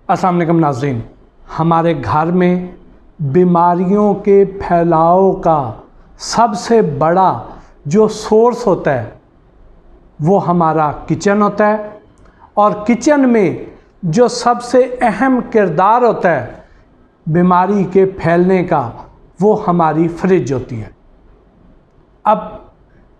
अस्सलाम वालेकुम नाज़रीन। हमारे घर में बीमारियों के फैलाव का सबसे बड़ा जो सोर्स होता है वो हमारा किचन होता है, और किचन में जो सबसे अहम किरदार होता है बीमारी के फैलने का वो हमारी फ्रिज होती है। अब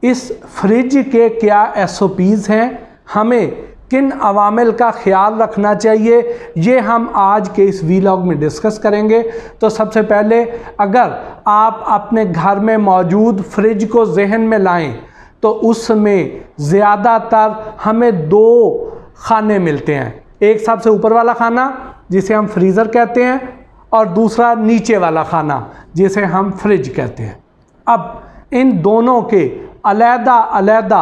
इस फ्रिज के क्या SOPs हैं, हमें किन अवामिल का ख्याल रखना चाहिए, ये हम आज के इस वीलॉग में डिस्कस करेंगे। तो सबसे पहले अगर आप अपने घर में मौजूद फ्रिज को जहन में लाएं तो उसमें ज़्यादातर हमें दो खाने मिलते हैं। एक सबसे ऊपर वाला खाना जिसे हम फ्रीज़र कहते हैं, और दूसरा नीचे वाला खाना जिसे हम फ्रिज कहते हैं। अब इन दोनों के अलग-अलग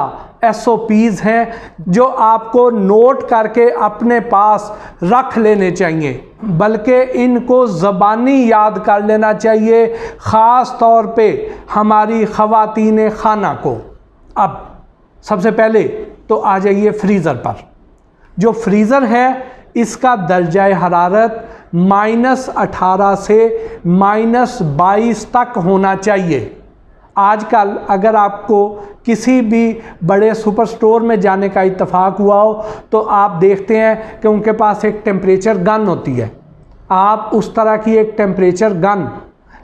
SOPs हैं जो आपको नोट करके अपने पास रख लेने चाहिए, बल्कि इनको ज़बानी याद कर लेना चाहिए, ख़ास तौर पे हमारी ख़वातीन खाना को। अब सबसे पहले तो आ जाइए फ्रीज़र पर। जो फ्रीज़र है इसका दर्जा हरारत -18 से -22 तक होना चाहिए। आजकल अगर आपको किसी भी बड़े सुपर स्टोर में जाने का इत्तेफाक हुआ हो तो आप देखते हैं कि उनके पास एक टेम्परेचर गन होती है। आप उस तरह की एक टेम्परेचर गन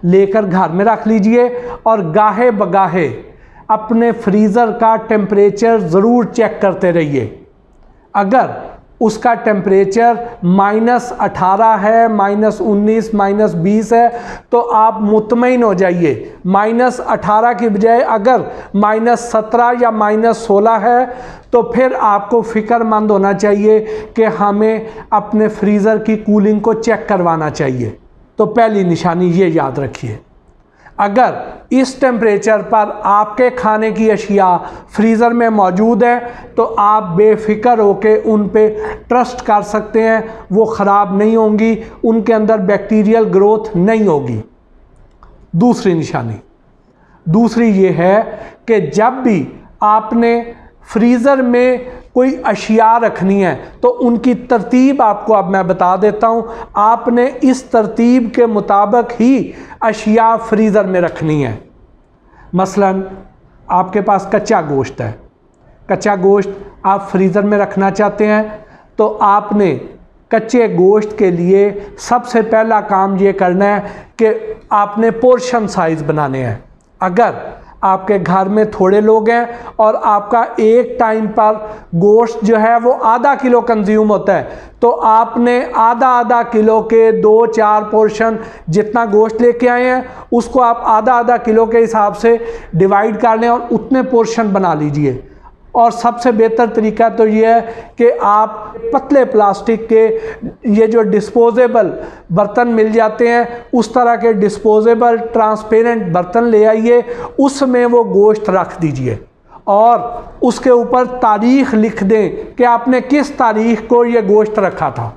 लेकर घर में रख लीजिए और गाहे बगाहे अपने फ्रीज़र का टेम्परेचर ज़रूर चेक करते रहिए। अगर उसका टेम्परेचर -18 है, -19, -20 है तो आप मुतमईन हो जाइए। -18 की बजाय अगर -17 या -16 है तो फिर आपको फ़िक्रमंद होना चाहिए कि हमें अपने फ्रीज़र की कूलिंग को चेक करवाना चाहिए। तो पहली निशानी ये याद रखिए, अगर इस टेम्परेचर पर आपके खाने की अशिया फ्रीज़र में मौजूद है तो आप बेफिक्र होकर उन पे ट्रस्ट कर सकते हैं, वो ख़राब नहीं होंगी, उनके अंदर बैक्टीरियल ग्रोथ नहीं होगी। दूसरी निशानी ये है कि जब भी आपने फ्रीज़र में कोई अशिया रखनी है तो उनकी तरतीब आपको अब मैं बता देता हूँ। आपने इस तरतीब के मुताबिक ही अशिया फ्रीज़र में रखनी है। मसलन आपके पास कच्चा गोश्त है, कच्चा गोश्त आप फ्रीज़र में रखना चाहते हैं तो आपने कच्चे गोश्त के लिए सबसे पहला काम ये करना है कि आपने पोर्शन साइज़ बनाने हैं। अगर आपके घर में थोड़े लोग हैं और आपका एक टाइम पर गोश्त जो है वो आधा किलो कंज्यूम होता है तो आपने आधा किलो के 2-4 पोर्शन जितना गोश्त लेके आए हैं उसको आप आधा किलो के हिसाब से डिवाइड कर लें और उतने पोर्शन बना लीजिए। और सबसे बेहतर तरीका तो ये है कि आप पतले प्लास्टिक के ये जो डिस्पोजेबल बर्तन मिल जाते हैं उस तरह के डिस्पोजेबल ट्रांसपेरेंट बर्तन ले आइए, उसमें वो गोश्त रख दीजिए और उसके ऊपर तारीख़ लिख दें कि आपने किस तारीख़ को ये गोश्त रखा था।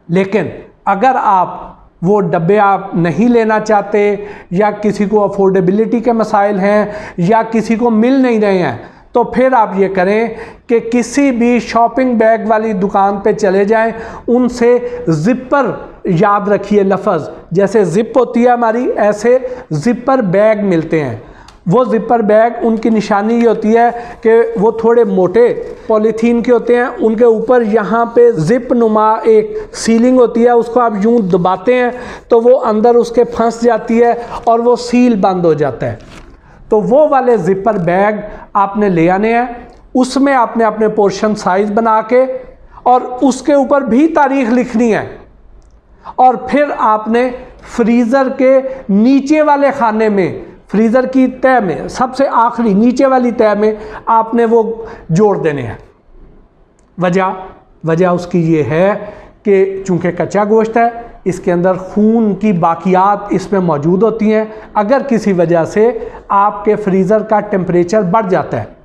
लेकिन अगर आप वो डब्बे आप नहीं लेना चाहते या किसी को अफोर्डेबिलिटी के मसाइल हैं या किसी को मिल नहीं रहे हैं तो फिर आप ये करें कि किसी भी शॉपिंग बैग वाली दुकान पे चले जाएं, उनसे ज़िपर याद रखिए लफ्ज़, जैसे ज़िप होती है हमारी ऐसे ज़िपर बैग मिलते हैं। वो ज़िपर बैग उनकी निशानी ये होती है कि वो थोड़े मोटे पॉलीथीन के होते हैं, उनके ऊपर यहाँ पे ज़िप नुमा एक सीलिंग होती है, उसको आप यूँ दबाते हैं तो वो अंदर उसके फंस जाती है और वो सील बंद हो जाता है। तो वो वाले ज़िपर बैग आपने ले आने हैं, उसमें आपने अपने पोर्शन साइज़ बना के और उसके ऊपर भी तारीख़ लिखनी है। और फिर आपने फ्रीज़र के नीचे वाले खाने में, फ्रीज़र की तह में सबसे आखिरी नीचे वाली तह में आपने वो जोड़ देने हैं। वजह उसकी ये है कि चूँकि कच्चा गोश्त है इसके अंदर खून की बाकियात इसमें मौजूद होती हैं। अगर किसी वजह से आपके फ्रीज़र का टेम्परेचर बढ़ जाता है,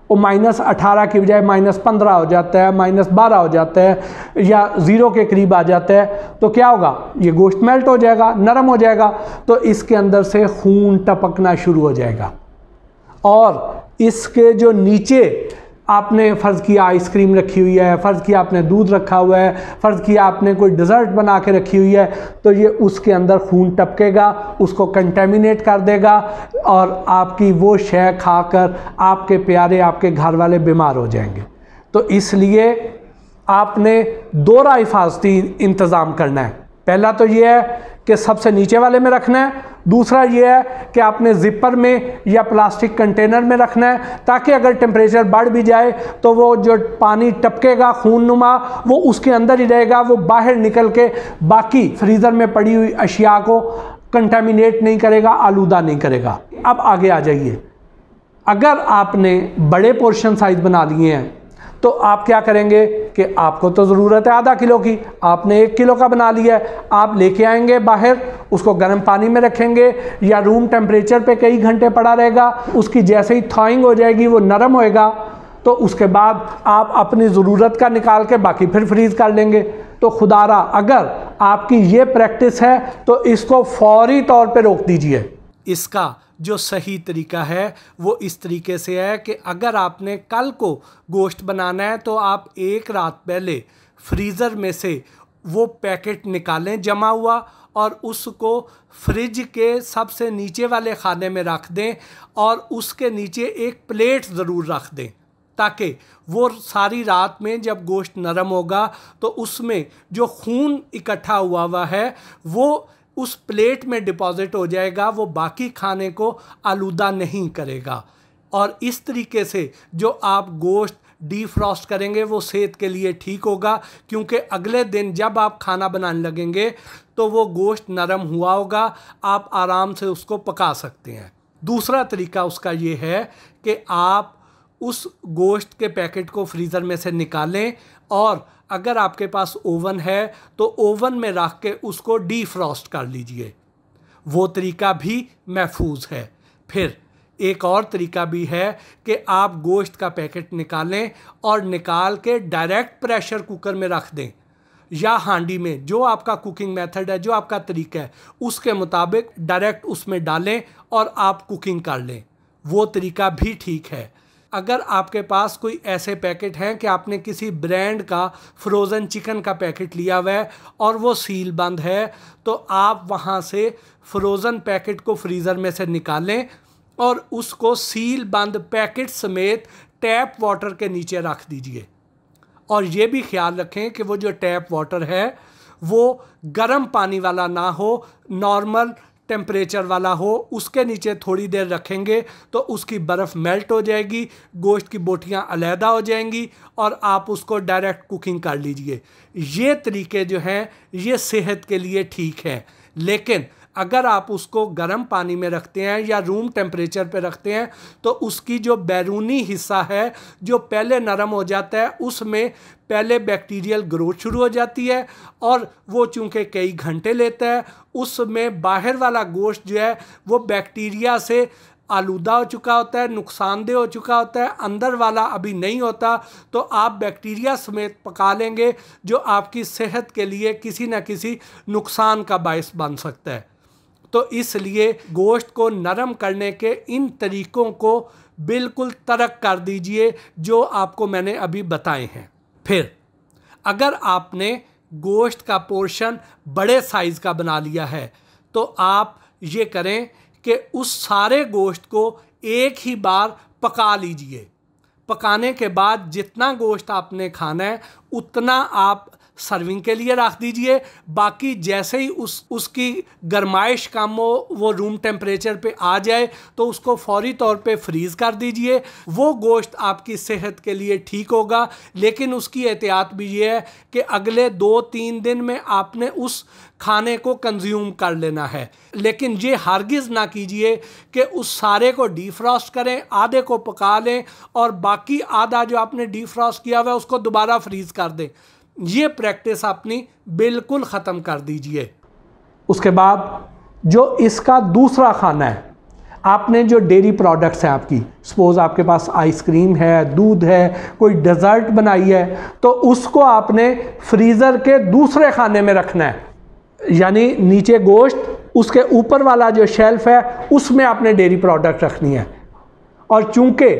वो -18 की बजाय -15 हो जाता है, -12 हो जाता है या 0 के करीब आ जाता है तो क्या होगा, ये गोश्त मेल्ट हो जाएगा, नरम हो जाएगा, तो इसके अंदर से खून टपकना शुरू हो जाएगा। और इसके जो नीचे आपने फ़र्ज़ किया आइसक्रीम रखी हुई है, फ़र्ज़ किया आपने दूध रखा हुआ है, फ़र्ज़ किया आपने कोई डिज़र्ट बना के रखी हुई है, तो ये उसके अंदर खून टपकेगा, उसको कंटेमिनेट कर देगा और आपकी वो शय खाकर आपके प्यारे, आपके घर वाले बीमार हो जाएंगे। तो इसलिए आपने दोहरा हिफाजती इंतज़ाम करना है। पहला तो ये है कि सबसे नीचे वाले में रखना है, दूसरा ये है कि आपने ज़िपर में या प्लास्टिक कंटेनर में रखना है, ताकि अगर टेम्परेचर बढ़ भी जाए तो वो जो पानी टपकेगा खूननुमा वो उसके अंदर ही रहेगा, वो बाहर निकल के बाकी फ्रीज़र में पड़ी हुई अशिया को कंटामिनेट नहीं करेगा, आलूदा नहीं करेगा। अब आगे आ जाइए, अगर आपने बड़े पोर्शन साइज़ बना लिए हैं तो आप क्या करेंगे कि आपको तो ज़रूरत है आधा किलो की, आपने 1 किलो का बना लिया है, आप लेके आएंगे बाहर, उसको गर्म पानी में रखेंगे या रूम टेम्परेचर पे कई घंटे पड़ा रहेगा, उसकी जैसे ही थॉइंग हो जाएगी वो नरम होएगा, तो उसके बाद आप अपनी ज़रूरत का निकाल के बाकी फिर फ्रीज़ कर लेंगे। तो खुदारा अगर आपकी ये प्रैक्टिस है तो इसको फौरी तौर पे रोक दीजिए। इसका जो सही तरीका है वो इस तरीके से है कि अगर आपने कल को गोश्त बनाना है तो आप एक रात पहले फ्रीज़र में से वो पैकेट निकालें जमा हुआ और उसको फ्रिज के सबसे नीचे वाले खाने में रख दें और उसके नीचे एक प्लेट ज़रूर रख दें, ताकि वो सारी रात में जब गोश्त नरम होगा तो उसमें जो खून इकट्ठा हुआ है वो उस प्लेट में डिपॉजिट हो जाएगा, वो बाकी खाने को आलूदा नहीं करेगा। और इस तरीके से जो आप गोश्त डीफ्रॉस्ट करेंगे वो सेहत के लिए ठीक होगा, क्योंकि अगले दिन जब आप खाना बनाने लगेंगे तो वो गोश्त नरम हुआ होगा, आप आराम से उसको पका सकते हैं। दूसरा तरीका उसका ये है कि आप उस गोश्त के पैकेट को फ्रीज़र में से निकालें और अगर आपके पास ओवन है तो ओवन में रख के उसको डीफ्रॉस्ट कर लीजिए, वो तरीका भी महफूज है। फिर एक और तरीका भी है कि आप गोश्त का पैकेट निकालें और निकाल के डायरेक्ट प्रेशर कुकर में रख दें या हांडी में, जो आपका कुकिंग मेथड है, जो आपका तरीका है उसके मुताबिक डायरेक्ट उसमें डालें और आप कुकिंग कर लें, वो तरीका भी ठीक है। अगर आपके पास कोई ऐसे पैकेट हैं कि आपने किसी ब्रांड का फ्रोज़न चिकन का पैकेट लिया हुआ है और वो सील बंद है, तो आप वहाँ से फ्रोज़न पैकेट को फ्रीज़र में से निकालें और उसको सील बंद पैकेट समेत टैप वाटर के नीचे रख दीजिए। और ये भी ख्याल रखें कि वो जो टैप वाटर है वो गर्म पानी वाला ना हो, नॉर्मल टेम्परेचर वाला हो। उसके नीचे थोड़ी देर रखेंगे तो उसकी बर्फ़ मेल्ट हो जाएगी, गोश्त की बोटियां अलहदा हो जाएंगी और आप उसको डायरेक्ट कुकिंग कर लीजिए। ये तरीके जो हैं ये सेहत के लिए ठीक है, लेकिन अगर आप उसको गर्म पानी में रखते हैं या रूम टेम्परेचर पे रखते हैं तो उसकी जो बैरूनी हिस्सा है जो पहले नरम हो जाता है उसमें पहले बैक्टीरियल ग्रोथ शुरू हो जाती है और वो चूँकि कई घंटे लेता है, उसमें बाहर वाला गोश्त जो है वो बैक्टीरिया से आलूदा हो चुका होता है, नुकसानदेह हो चुका होता है, अंदर वाला अभी नहीं होता, तो आप बैक्टीरिया समेत पका लेंगे जो आपकी सेहत के लिए किसी न किसी नुकसान का बायस बन सकता है। तो इसलिए गोश्त को नरम करने के इन तरीक़ों को बिल्कुल तर्क कर दीजिए जो आपको मैंने अभी बताए हैं। फिर अगर आपने गोश्त का पोर्शन बड़े साइज़ का बना लिया है तो आप ये करें कि उस सारे गोश्त को एक ही बार पका लीजिए। पकाने के बाद जितना गोश्त आपने खाना है उतना आप सर्विंग के लिए रख दीजिए। बाकी जैसे ही उसकी गरमाइश कम हो, वो रूम टेम्परेचर पे आ जाए तो उसको फौरी तौर पे फ्रीज़ कर दीजिए। वो गोश्त आपकी सेहत के लिए ठीक होगा, लेकिन उसकी एहतियात भी ये है कि अगले 2-3 दिन में आपने उस खाने को कंज्यूम कर लेना है। लेकिन ये हरगिज़ ना कीजिए कि उस सारे को डीफ्रॉस्ट करें, आधे को पका लें और बाकी आधा जो आपने डीफ्रॉस्ट किया हुआ है उसको दोबारा फ्रीज़ कर दें। ये प्रैक्टिस अपनी बिल्कुल ख़त्म कर दीजिए। उसके बाद जो इसका दूसरा खाना है, आपने जो डेयरी प्रोडक्ट्स हैं आपकी, सपोज़ आपके पास आइसक्रीम है, दूध है, कोई डेज़र्ट बनाई है, तो उसको आपने फ्रीज़र के दूसरे खाने में रखना है। यानी नीचे गोश्त, उसके ऊपर वाला जो शेल्फ है उसमें आपने डेयरी प्रोडक्ट रखनी है। और चूँकि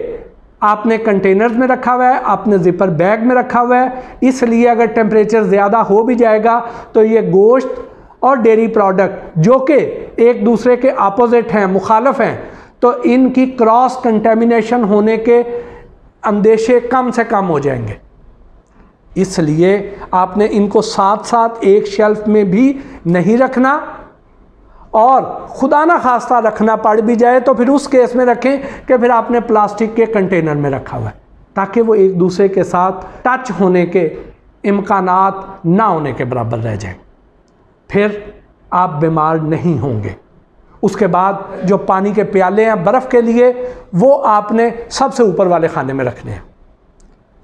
आपने कंटेनर्स में रखा हुआ है, आपने ज़िपर बैग में रखा हुआ है, इसलिए अगर टेम्परेचर ज़्यादा हो भी जाएगा तो ये गोश्त और डेयरी प्रोडक्ट जो कि एक दूसरे के अपोजिट हैं, मुखालफ हैं, तो इनकी क्रॉस कंटेमिनेशन होने के अंदेशे कम से कम हो जाएंगे। इसलिए आपने इनको साथ साथ एक शेल्फ में भी नहीं रखना, और खुदा ना खास्ता रखना पड़ भी जाए तो फिर उस केस में रखें कि फिर आपने प्लास्टिक के कंटेनर में रखा हुआ है, ताकि वो एक दूसरे के साथ टच होने के इम्कानात ना होने के बराबर रह जाएं। फिर आप बीमार नहीं होंगे। उसके बाद जो पानी के प्याले हैं बर्फ़ के लिए, वो आपने सबसे ऊपर वाले खाने में रखने हैं,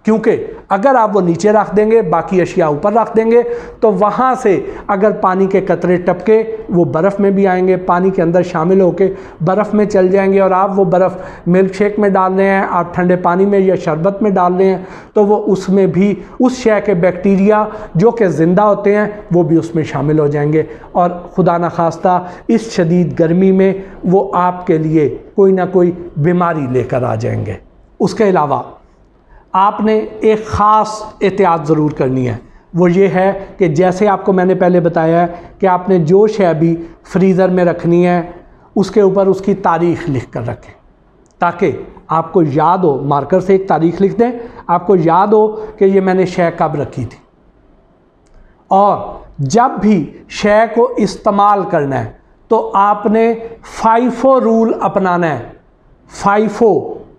क्योंकि अगर आप वो नीचे रख देंगे, बाकी अशिया ऊपर रख देंगे, तो वहाँ से अगर पानी के कतरे टपके वो बर्फ़ में भी आएंगे, पानी के अंदर शामिल होके बर्फ़ में चल जाएंगे, और आप वो बर्फ़ मिल्क शेक में डाल रहे हैं, आप ठंडे पानी में या शरबत में डाल रहे हैं, तो वो उसमें भी उस शय के बैक्टीरिया जो कि ज़िंदा होते हैं वो भी उसमें शामिल हो जाएंगे, और खुदा न खास्ता इस शदीद गर्मी में वो आपके लिए कोई ना कोई बीमारी लेकर आ जाएंगे। उसके अलावा आपने एक ख़ास एहतियात ज़रूर करनी है, वो ये है कि जैसे आपको मैंने पहले बताया है कि आपने जो शय भी फ्रीज़र में रखनी है उसके ऊपर उसकी तारीख़ लिख कर रखें, ताकि आपको याद हो, मार्कर से एक तारीख़ लिख दें, आपको याद हो कि ये मैंने शय कब रखी थी। और जब भी शय को इस्तेमाल करना है तो आपने FIFO रूल अपनाना है। FIFO,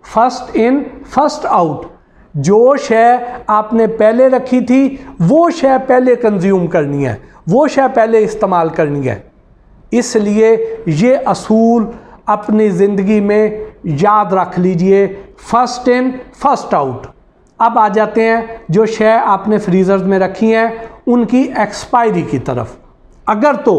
first in first out. जो शय आपने पहले रखी थी वो शय पहले कंज्यूम करनी है, वो शय पहले इस्तेमाल करनी है। इसलिए ये असूल अपनी ज़िंदगी में याद रख लीजिए, फर्स्ट इन फर्स्ट आउट। अब आ जाते हैं जो शय आपने फ्रीज़र में रखी हैं उनकी एक्सपायरी की तरफ। अगर तो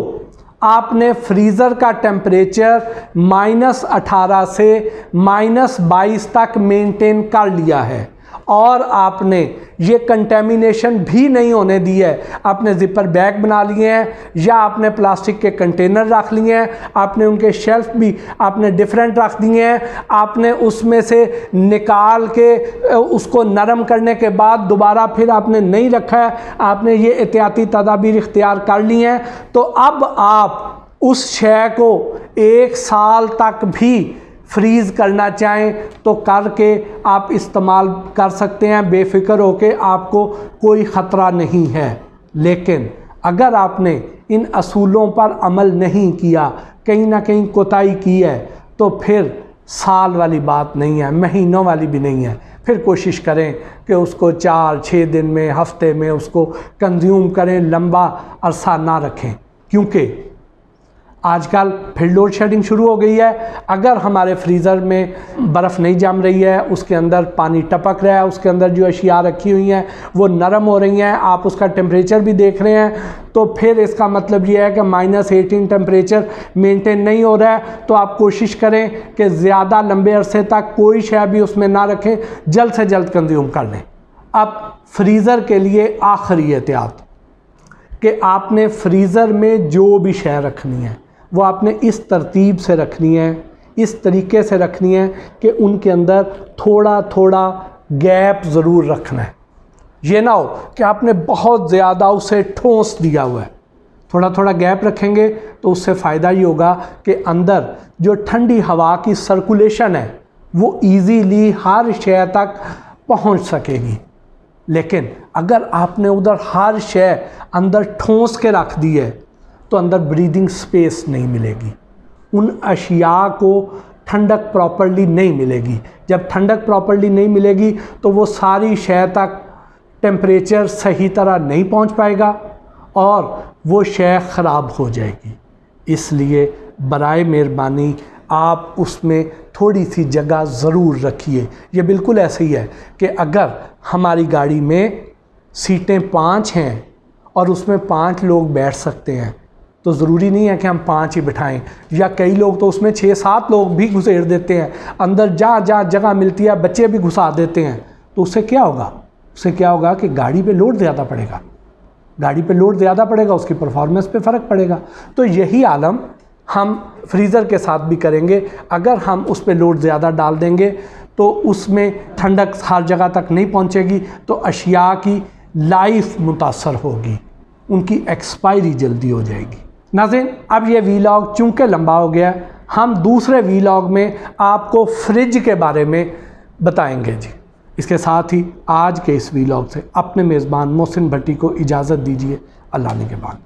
आपने फ्रीज़र का टेम्परेचर -18 से -22 तक मेंटेन कर लिया है और आपने ये कंटेमिनेशन भी नहीं होने दी है, आपने ज़िपर बैग बना लिए हैं या आपने प्लास्टिक के कंटेनर रख लिए हैं, आपने उनके शेल्फ भी आपने डिफरेंट रख दिए हैं, आपने उसमें से निकाल के उसको नरम करने के बाद दोबारा फिर आपने नहीं रखा है, आपने ये एहतियाती तदाबीर इख्तियार कर ली हैं, तो अब आप उस शय को 1 साल तक भी फ्रीज़ करना चाहें तो करके आप इस्तेमाल कर सकते हैं, बेफिक्र होके, आपको कोई ख़तरा नहीं है। लेकिन अगर आपने इन असूलों पर अमल नहीं किया, कहीं ना कहीं कोताही की है, तो फिर साल वाली बात नहीं है, महीनों वाली भी नहीं है। फिर कोशिश करें कि उसको 4-6 दिन में, हफ्ते में उसको कंज्यूम करें, लंबा अरसा ना रखें, क्योंकि आजकल फिर लोड शेडिंग शुरू हो गई है। अगर हमारे फ्रीज़र में बर्फ़ नहीं जम रही है, उसके अंदर पानी टपक रहा है, उसके अंदर जो अशिया रखी हुई हैं वो नरम हो रही हैं, आप उसका टेम्परेचर भी देख रहे हैं, तो फिर इसका मतलब ये है कि -18 टेम्परेचर मेंटेन नहीं हो रहा है। तो आप कोशिश करें कि ज़्यादा लंबे अरसे तक कोई शय भी उसमें ना रखें, जल्द से जल्द कंज्यूम कर लें। अब फ्रीज़र के लिए आखिरी एहतियात कि आपने फ्रीज़र में जो भी शय रखनी है वो आपने इस तरतीब से रखनी है, इस तरीके से रखनी है कि उनके अंदर थोड़ा थोड़ा गैप ज़रूर रखना है। ये ना हो कि आपने बहुत ज़्यादा उसे ठोस दिया हुआ है। थोड़ा थोड़ा गैप रखेंगे तो उससे फ़ायदा ये होगा कि अंदर जो ठंडी हवा की सर्कुलेशन है वो ईज़ीली हर शय तक पहुंच सकेगी। लेकिन अगर आपने उधर हर शय अंदर ठोस के रख दी है तो अंदर ब्रीदिंग स्पेस नहीं मिलेगी, उन अशिया को ठंडक प्रॉपर्ली नहीं मिलेगी। जब ठंडक प्रॉपर्ली नहीं मिलेगी तो वो सारी शय तक टेम्परेचर सही तरह नहीं पहुंच पाएगा और वो शय ख़राब हो जाएगी। इसलिए बराए मेहरबानी आप उसमें थोड़ी सी जगह ज़रूर रखिए। ये बिल्कुल ऐसे ही है कि अगर हमारी गाड़ी में सीटें 5 हैं और उसमें 5 लोग बैठ सकते हैं, तो ज़रूरी नहीं है कि हम 5 ही बिठाएं, या कई लोग तो उसमें 6-7 लोग भी घुसेड़ देते हैं, अंदर जहाँ जहाँ जगह मिलती है बच्चे भी घुसा देते हैं। तो उससे क्या होगा? उससे क्या होगा कि गाड़ी पे लोड ज़्यादा पड़ेगा, गाड़ी पे लोड ज़्यादा पड़ेगा, उसकी परफॉर्मेंस पे फ़र्क पड़ेगा। तो यही आलम हम फ्रीज़र के साथ भी करेंगे। अगर हम उस पर लोड ज़्यादा डाल देंगे तो उसमें ठंडक हर जगह तक नहीं पहुंचेगी, तो अशिया की लाइफ मुतासर होगी, उनकी एक्सपायरी जल्दी हो जाएगी। नाज़रीन, अब ये वीलॉग चूँकि लंबा हो गया, हम दूसरे वीलॉग में आपको फ्रिज के बारे में बताएंगे जी। इसके साथ ही आज के इस वीलॉग से अपने मेज़बान मोहसिन भट्टी को इजाज़त दीजिए। अल्लाह ने के बाद।